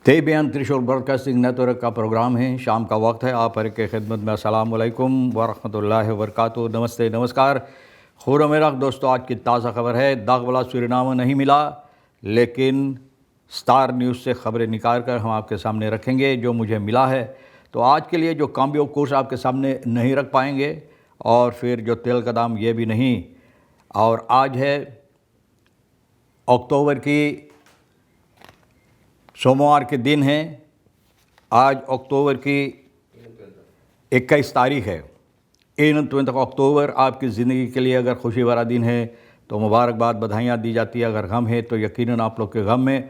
Tebyan त्रिशूल broadcasting network का programme है। शाम का वक्त है। आप हर के खिदमत में अस्सलाम वालेकुम वरहमतुल्लाहि वबरकातुहू। नमस्ते, नमस्कार। खुर मेरा दोस्तों, आज की ताज़ा खबर है। दागवाला सूरीनाम नहीं मिला, लेकिन स्टार न्यूज़ से खबरें निकाल कर हम आपके सामने रखेंगे जो मुझे मिला है। तो आज के लिए जो काम्बियो कोर्स आपके सामने नहीं रख पाएंगे, और फिर जो तेल का दाम ये भी नहीं। और आज है अक्टूबर की सोमवार के दिन है। आज अक्टूबर की 21 तारीख है। 21 अक्टूबर आपकी ज़िंदगी के लिए अगर खुशी भरा दिन है तो मुबारकबाद, बधाइयाँ दी जाती है। अगर गम है तो यकीनन आप लोग के गम में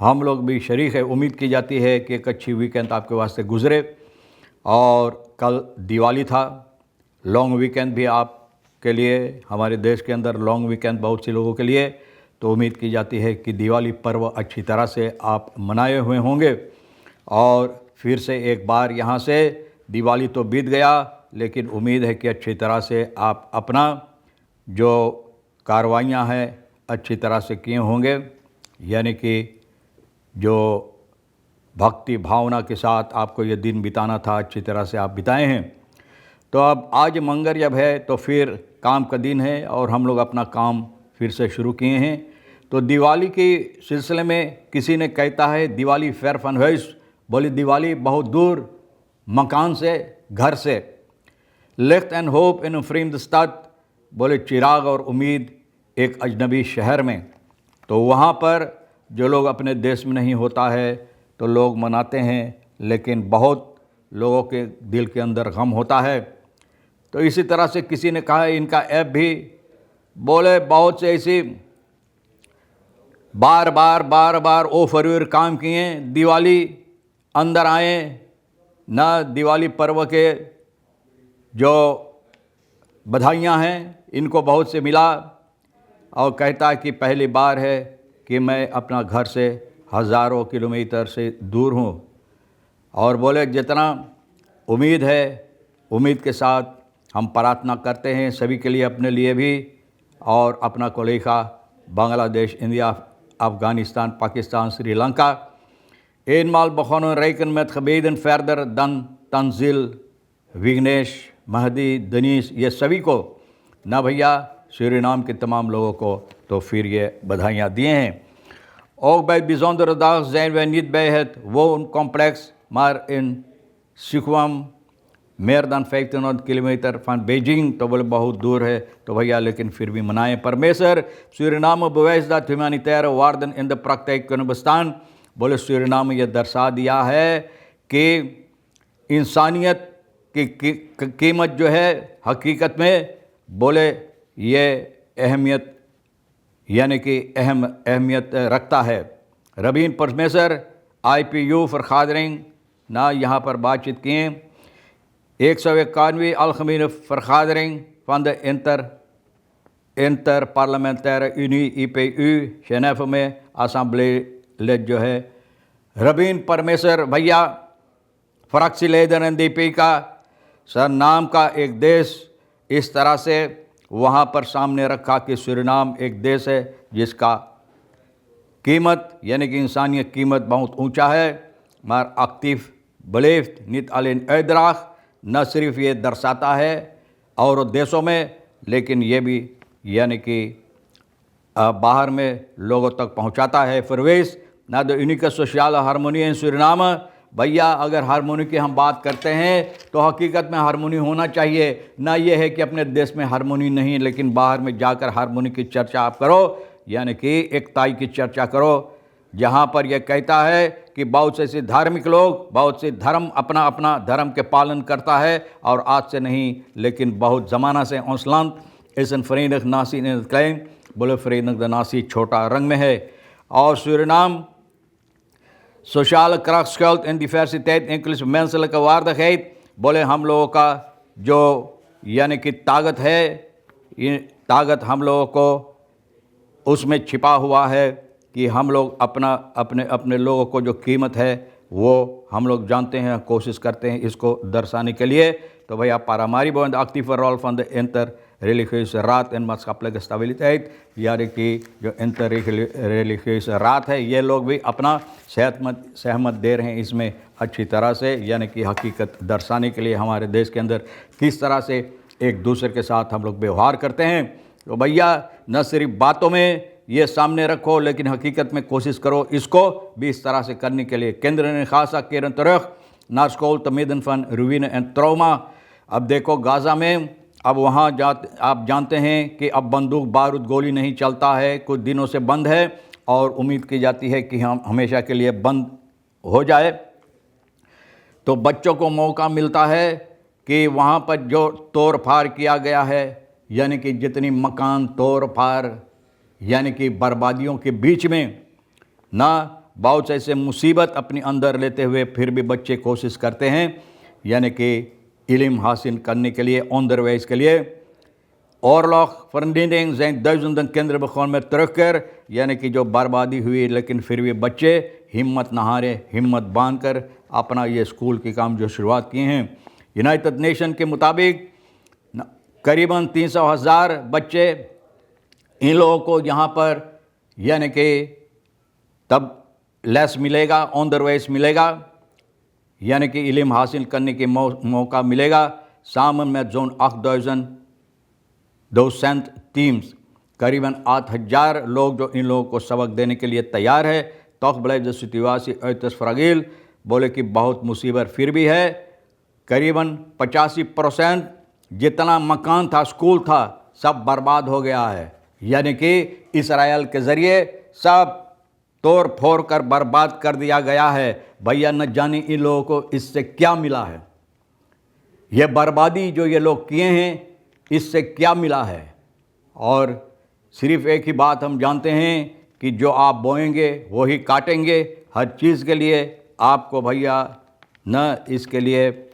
हम लोग भी शरीक है। उम्मीद की जाती है कि एक अच्छी वीकेंड आपके वास्ते गुज़रे। और कल दिवाली था, लॉन्ग वीकेंड भी आपके लिए, हमारे देश के अंदर लॉन्ग वीकेंड बहुत से लोगों के लिए। तो उम्मीद की जाती है कि दिवाली पर्व अच्छी तरह से आप मनाए हुए होंगे। और फिर से एक बार यहाँ से दिवाली तो बीत गया, लेकिन उम्मीद है कि अच्छी तरह से आप अपना जो कार्रवाइयाँ हैं अच्छी तरह से किए होंगे, यानी कि जो भक्ति भावना के साथ आपको ये दिन बिताना था अच्छी तरह से आप बिताए हैं। तो अब आज मंगर जब है तो फिर काम का दिन है और हम लोग अपना काम फिर से शुरू किए हैं। तो दिवाली के सिलसिले में किसी ने कहता है दिवाली फेर फन होइस, बोले दिवाली बहुत दूर मकान से, घर से। लिफ्ट एंड होप इन फ्रेम स्टाद, बोले चिराग और उम्मीद एक अजनबी शहर में। तो वहाँ पर जो लोग अपने देश में नहीं होता है तो लोग मनाते हैं, लेकिन बहुत लोगों के दिल के अंदर गम होता है। तो इसी तरह से किसी ने कहा इनका ऐप भी, बोले बहुत से ऐसी बार बार ओवरव्यूअर काम किए, दिवाली अंदर आए ना, दिवाली पर्व के जो बधाइयाँ हैं इनको बहुत से मिला। और कहता है कि पहली बार है कि मैं अपना घर से हज़ारों किलोमीटर से दूर हूँ। और बोले जितना उम्मीद है, उम्मीद के साथ हम प्रार्थना करते हैं सभी के लिए, अपने लिए भी और अपना कोलेखा Bangladesh, India, Afghanistan, Pakistan, Sri Lanka. eenmaal begonnen rekenen met gebeden verder dan Tanzil, Vignesh, Mehdi, Danish, ये सभी को ना भैया, सूरीनाम के तमाम लोगों को तो फिर ये बधाइयाँ दिए हैं। Ook bij bijzondere dag zijn wij niet bij het wooncomplex, maar in Sichuan, meer dan 1500 kilometre van Beijing। तो बोले बहुत दूर है तो भैया, लेकिन फिर भी मनाएं। परमेश्वर Suriname bewijst dat humanitaire waarden in de praktijk kunnen bestaan। बोले सूरीनाम ये दर्शा दिया है कि इंसानियत की कीमत जो है हकीकत में, बोले ये अहमियत यानी कि अहमियत रखता है। रबीन परमेसर IPU फ़रखादरिंग ना यहाँ पर बातचीत किए। 191 algemene vergadering van de Interparlementaire Unie IPU Genève में असम्बली लेड जो है रबीन परमेसर भैया, फ़रक्सी लेदन DP का सर नाम का एक देश, इस तरह से वहाँ पर सामने रखा कि सूरीनाम एक देश है जिसका कीमत यानी कि इंसानियत कीमत बहुत ऊंचा है। मार एक्टिव बलेफ्ट नित अलिन ऐदराख, न सिर्फ ये दर्शाता है और देशों में, लेकिन ये भी यानी कि बाहर में लोगों तक पहुंचाता है। फरवेश ना दो यूनिक सोशल हारमोनी इन सूरीनाम। भैया अगर हारमोनी की हम बात करते हैं तो हकीकत में हारमोनी होना चाहिए, ना ये है कि अपने देश में हारमोनी नहीं, लेकिन बाहर में जाकर हारमोनी की चर्चा आप करो, यानी कि एकताई की चर्चा करो। जहाँ पर यह कहता है कि बहुत से धार्मिक लोग, बहुत से धर्म अपना अपना धर्म के पालन करता है, और आज से नहीं लेकिन बहुत ज़माना से औसलांत इस फ्रेनक नासी ने क्लेम, बोले फ्रेनक द नासी छोटा रंग में है। और Suriname sociale krachtschuld en diversiteit inclusief menselijke waardigheid, बोले हम लोगों का जो यानी कि ताकत है, ये ताकत हम लोगों को उसमें छिपा हुआ है कि हम लोग अपने लोगों को जो कीमत है वो हम लोग जानते हैं, कोशिश करते हैं इसको दर्शाने के लिए। तो भैया पारामारी बोंद active role for the religieuze raad en maatschappelijke stabiliteit, यानी कि जो इंटर रिलीजियस रात है, ये लोग भी अपना सहमत दे रहे हैं इसमें अच्छी तरह से, यानी कि हकीकत दर्शाने के लिए हमारे देश के अंदर किस तरह से एक दूसरे के साथ हम लोग व्यवहार करते हैं। तो भैया न सिर्फ बातों में ये सामने रखो, लेकिन हकीकत में कोशिश करो इसको भी इस तरह से करने के लिए। केंद्र ने खासा केरन तरह नार्सकोल तमेदन फन रुवीन एंड ट्रॉमा। अब देखो गाज़ा में अब वहाँ आप जानते हैं कि अब बंदूक बारूद गोली नहीं चलता है, कुछ दिनों से बंद है और उम्मीद की जाती है कि हम हमेशा के लिए बंद हो जाए। तो बच्चों को मौका मिलता है कि वहाँ पर जो तोड़ फाड़ किया गया है, यानी कि जितनी मकान तोड़ फाड़ यानी कि बर्बादियों के बीच में ना बहुत ऐसे मुसीबत अपने अंदर लेते हुए फिर भी बच्चे कोशिश करते हैं, यानी कि इल्म हासिल करने के लिए, onderwijs के लिए। oorlog vernietiging zijn duizenden kinderen begonnen met terugkeer, यानी कि जो बर्बादी हुई लेकिन फिर भी बच्चे हिम्मत न हारे, हिम्मत बांध कर अपना ये स्कूल के काम जो शुरुआत किए हैं। यूनाइटेड नेशन के मुताबिक करीबन 300,000 बच्चे इन लोगों को यहाँ पर यानी कि तब लेस मिलेगा, onderwijs मिलेगा, यानी कि इल्म हासिल करने के मौका मिलेगा। सामन में जोन 8,200 टीम्स, करीबन 8,000 लोग जो इन लोगों को सबक देने के लिए तैयार है। toch blijft de situatie uiterst fragiel, बोले कि बहुत मुसीबत फिर भी है। करीबन 85% जितना मकान था, स्कूल था, सब बर्बाद हो गया है, यानी कि इसराइल के ज़रिए सब तोड़ फोड़ कर बर्बाद कर दिया गया है। भैया न जाने इन लोगों को इससे क्या मिला है, ये बर्बादी जो ये लोग किए हैं इससे क्या मिला है। और सिर्फ एक ही बात हम जानते हैं कि जो आप बोएंगे वही काटेंगे। हर चीज़ के लिए आपको भैया न इसके लिए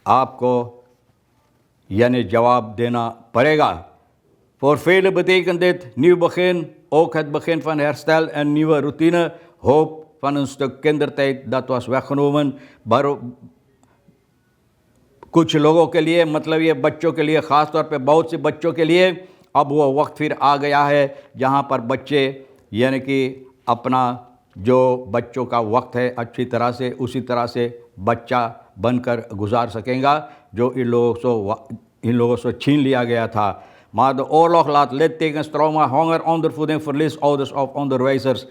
आपको यानी जवाब देना पड़ेगा। Voor velen betekent dit nieuw begin, ook het begin van herstel en nieuwe routine, hoop van een stuk kindertijd dat was weggenomen। कुछ लोगों के लिए, मतलब ये बच्चों के लिए, ख़ास तौर पे बहुत से बच्चों के लिए अब वो वक्त फिर आ गया है जहाँ पर बच्चे यानी कि अपना जो बच्चों का वक्त है अच्छी तरह से उसी तरह से बच्चा बनकर गुजार सकेंगा जो इन लोगों से छीन लिया गया था। Maar de oorlog laat littekens, trauma, honger, ondervoeding, verlies ouders of onderwijzers।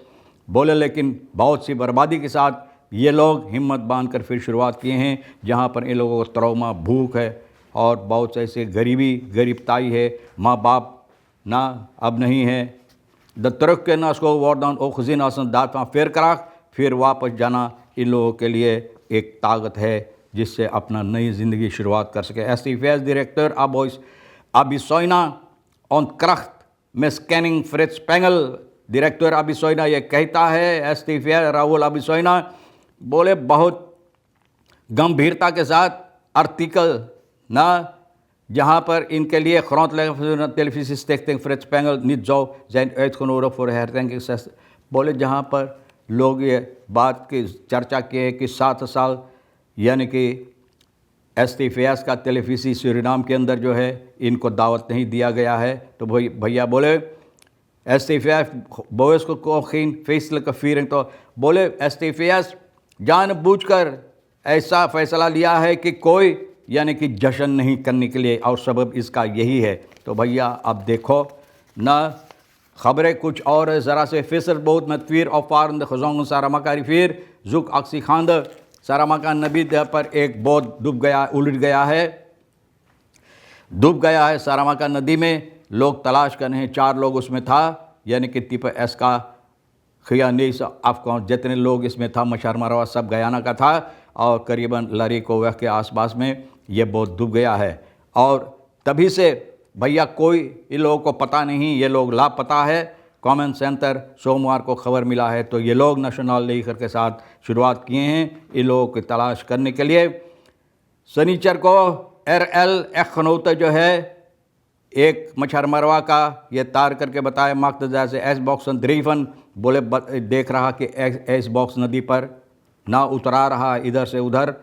बोले लेकिन बहुत सी बर्बादी के साथ ये लोग हिम्मत बांधकर फिर शुरुआत किए हैं, जहाँ पर इन लोगों को ट्रॉमा, भूख है और बहुत से ऐसे गरीबताई है, माँ बाप ना अब नहीं है। द तरक के नाश को वारदान ओ खुजीन आसन दात फिर वापस जाना इन लोगों के लिए एक ताकत है जिससे अपना नई ज़िंदगी शुरुआत कर सके। STVS director Abisoina ontkracht miskenning Frits Spengel। Director Abisoina ये कहता है, STVS राहुल अबिसोइना बोले बहुत गंभीरता के साथ आर्टिकल ना जहाँ पर इनके लिए grondleggende televisiestichting Frits Spengel niet zou zijn uitgenodigd voor herdenking। बोले जहाँ पर लोग ये बात की चर्चा किए कि 7 साल यानी कि STVS का टेलीविज़न सूरीनाम के अंदर जो है इनको दावत नहीं दिया गया है। तो भैया बोले STVS बोएस को geen feestelijke viering, तो बोले STVS जानबूझकर ऐसा फैसला लिया है कि कोई यानी कि जश्न नहीं करने के लिए, और सबब इसका यही है। तो भैया अब देखो ना खबरें कुछ और है, ज़रा से फिसर बहुत मतवीर और फारंद खजोंग सारामा का रिफिर जुक अक्सी खांद सारामा का नबी पर एक बोट डूब गया, उलट गया है सारामा का नदी में। लोग तलाश कर रहे हैं, 4 लोग उसमें था, यानी कि टिप एस का खियानीस अफगान जितने लोग इसमें था, मशार मरवा सब गयाना का था और करीबन लरी कोवह के आसपास में ये बोट डूब गया है। और तभी से भैया कोई इन लोगों को पता नहीं, ये लोग लापता है। कॉमन सेंटर सोमवार को खबर मिला है, तो ये लोग नेशनल लीगर के साथ शुरुआत किए हैं इन लोगों की तलाश करने के लिए। शनिचर को RL एखनौत जो है एक मच्छर मरवा का ये तार करके बताया माकतजा से एस बॉक्सन द्रीफन बोले देख रहा कि एस बॉक्स नदी पर ना उतरा रहा इधर से उधर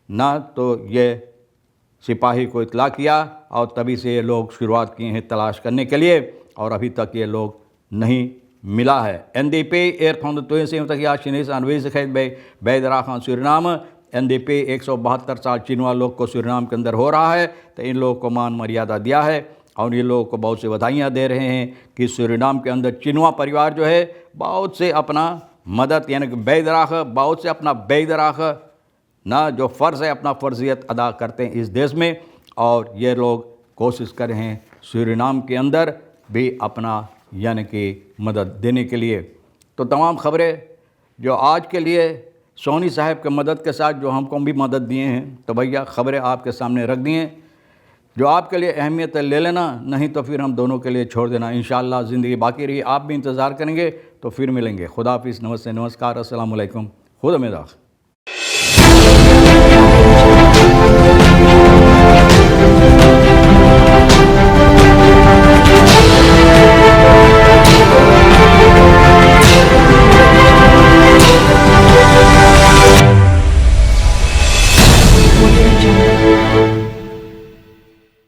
ना, तो ये सिपाही को इतला किया और तभी से ये लोग शुरुआत किए हैं तलाश करने के लिए, और अभी तक ये लोग नहीं मिला है। NDP air van de 72 Chinese aanwezigheid bij bijdrage aan Suriname। NDP 172 साल चीनवा लोग को सूरीनाम के अंदर हो रहा है, तो इन लोगों को मान मर्यादा दिया है और ये लोगों को बहुत सी बधाइयाँ दे रहे हैं कि सूरीनाम के अंदर चीनवा परिवार जो है बहुत से अपना मदद यानी कि बेदराख बहुत से अपना बेदराख ना जो फ़र्ज़ है अपना फ़र्जियत अदा करते हैं इस देश में, और ये लोग कोशिश कर रहे हैं सूरीनाम के अंदर भी अपना यानी कि मदद देने के लिए। तो तमाम ख़बरें जो आज के लिए सोनी साहब के मदद के साथ जो हमको भी मदद दिए हैं, तो भैया ख़बरें आपके सामने रख दी हैं। जो आपके लिए अहमियत है ले लेना, नहीं तो फिर हम दोनों के लिए छोड़ देना। इंशाअल्लाह ज़िंदगी बाकी रही, आप भी इंतज़ार करेंगे तो फिर मिलेंगे। खुदा हाफिज़, नमस्ते, नमस्कार, अस्सलाम वालेकुम, खुदा मेदाख।